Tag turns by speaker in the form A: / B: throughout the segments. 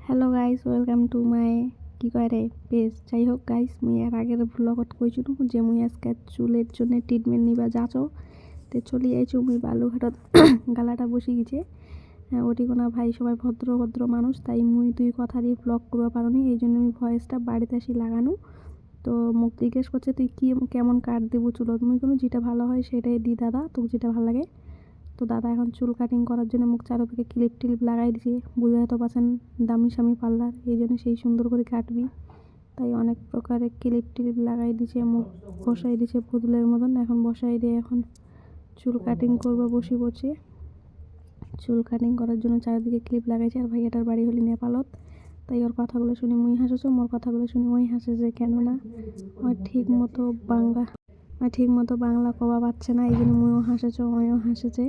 A: Hello guys, welcome to my কি কয় রে পেজ। যাই হোক গাইস, মুই এর আগের ব্লগত কইছিলাম যে মুই আজকে চুলের জন্য ট্রিটমেন্ট নিবা যাচ্ছ তে চলি আইছু মুই বালুঘাটত। গালাটা বসে গেছে। ওটি কোনো ভাই সবাই ভদ্র ভদ্র মানুষ, তাই মুই তুই কথা দিয়ে ব্লগ করবা পারোনি, এই জন্য আমি ভয়েসটা বাড়িতে আসি লাগানো। তো মুখ জিজ্ঞেস করছে তুই কি কেমন কাট দেবো চুলত, মুই কোনো যেটা ভালো হয় সেটাই দি দাদা, তোকে যেটা ভালো লাগে। তো দাদা এখন চুল কাটিং করার জন্য মুখ চারোদিকে ক্লিপ টিলিপ লাগাই দিয়েছে, বুঝে হয়তো পাচ্ছেন দামি স্বামী পার্লার, এই জন্য সেই সুন্দর করে কাটবি, তাই অনেক প্রকারের ক্লিপ টিলিপ লাগাই দিছে, মুখ বসাই দিছে পুতুলের মতন। এখন বসাই দিয়ে এখন চুল কাটিং করবো বসে পড়ছে। চুল কাটিং করার জন্য চারিদিকে ক্লিপ লাগাইছে, আর ভাইয়াটার বাড়ি হলি নেপালত, তাই ওর কথাগুলো শুনি মুই হাসেছ, মোর কথাগুলো শুনি ওই হাসেছে, কেননা ওই ঠিক মতো বাংলা কবা পাচ্ছে না, এই জন্য মুইও হাসেছ ওইও হাসেছে।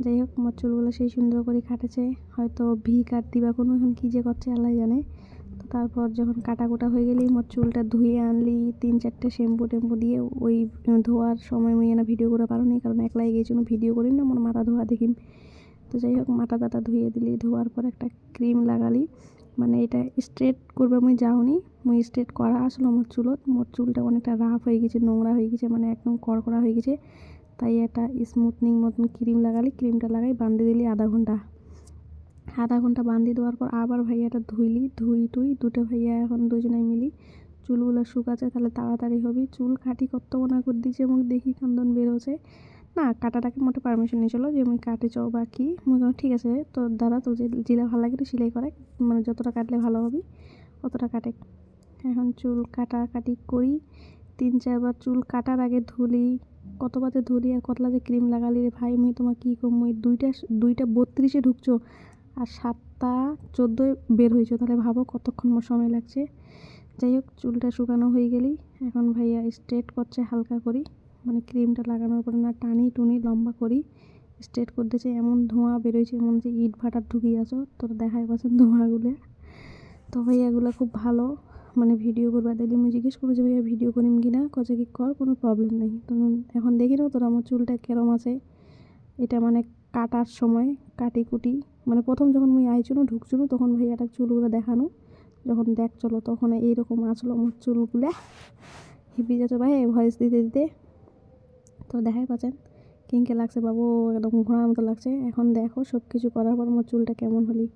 A: যাই হোক, মোর চুলগুলো সেই সুন্দর করে কাটেছে, হয়তো ভি কাট দিবা কোনো, এখন কী যে করছে আল্লাহ জানে। তো তারপর যখন কাটাকুটা হয়ে গেলেই মোর চুলটা ধুয়ে আনলি 3-4টে শ্যাম্পু টেম্পু দিয়ে। ওই ধোয়ার সময় মুই না ভিডিও করে পারো নি, কারণ একলাই গেছি ভিডিও করি না, মোর মাথা ধোয়া দেখিম। তো যাই হোক, মাথা টাটা ধুয়ে দিলি, ধোয়ার পর একটা ক্রিম লাগালি, মানে এটা স্ট্রেট করবে মুই যাওনি, মুই স্ট্রেট করা আসলো মোর চুলত। মোর চুলটা অনেকটা রাফ হয়ে গেছে, নোংরা হয়ে গেছে, মানে একদম কড়কড়া হয়ে গেছে, তাই একটা স্মুথনিং মতন ক্রিম লাগালি, ক্রিমটা লাগাই বাঁধি দিলি আধা ঘন্টা বাঁধি দেওয়ার পর আবার ভাইয়াটা ধুই টুই দুটো ভাইয়া এখন দুজনে মিলি চুলগুলো শুকাচ্ছে, তাহলে তাড়াতাড়ি হবে। চুল কাটি কত মনে করে দিচ্ছে, মুখ দেখি কান্দন বেরোছে না, কাটাটাকে মোটে পারমিশন নিয়েছিল যে মুই কাটে চাও বা কি, মুই ঠিক আছে তো দাদা, তো যেটা ভালো লাগে তো সেলাই করে, মানে যতটা কাটলে ভালো হবে অতটা কাটে। এখন চুল কাটাকাটি করি, 3-4 বার চুল কাটার আগে ধুলি, কতবারে ধুলি আর কতলা যে ক্রিম লাগালি রে ভাই, মুই তোমার কী কম, মুই দুইটা 32-এ ঢুকছো আর 7টা 14 বের হয়েছো, তাহলে ভাবো কতক্ষণ মোর সময় লাগছে। যাই হোক, চুলটা শুকানো হয়ে গেলেই এখন ভাইয়া স্ট্রেট করছে হালকা করি, মানে ক্রিমটা লাগানোর পরে না টানি টুনি লম্বা করি স্ট্রেট করতেছে। এমন ধোঁয়া বেরোইছে, মনে হচ্ছে ইট ভাটার ঢুকিয়ে আছো, তোর দেখাই পাচ্ছেন ধোঁয়াগুলো। তো ভাইয়াগুলো খুব ভালো, মানে ভিডিও করবা দিলি, আমি জিজ্ঞেস করবো যে ভাইয়া ভিডিও করিম কি না, কছে কি কর, কোনো প্রবলেম নেই। তো এখন দেখি না তোর আমার চুলটা কেরম আছে, এটা মানে কাটার সময় কাটি কুটি, মানে প্রথম যখন মুই আইছুনো ঢুকছুনো তখন ভাইয়াটা চুলগুলো দেখানো, যখন দেখ চলো তখন এইরকম আসলো আমার চুলগুলো, হিপি যাচ্ছে ভাই ভয়েস দিতে দিতে। তো দেখাই পাচ্ছেন কিংকে লাগছে বাবু, একদম ঘোড়ার মতো লাগছে। এখন দেখো সব কিছু করার পর আমার চুলটা কেমন হলি,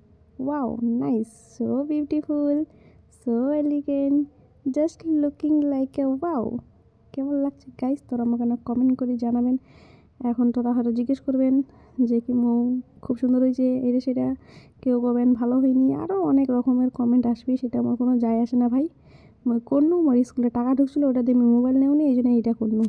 A: wow nice, so beautiful, so elegant, just looking like a wow. কেমন লাগছে গাইস, তোরা আমাকে না কমেন্ট করে জানাবেন। এখন তোরা হয়তো জিজ্ঞেস করবেন যে কি মৌ খুব সুন্দর হয়েছে এটা সেটা, কেউ করবেন ভালো হয়নি, আরও অনেক রকমের কমেন্ট আসবে, সেটা আমার কোনো যায় আসে না ভাই। মই করনু, মোর স্কুলে টাকা ঢুকছিলো ওটা দিয়ে আমি মোবাইল নেওনি, এই জন্য এইটা করনু।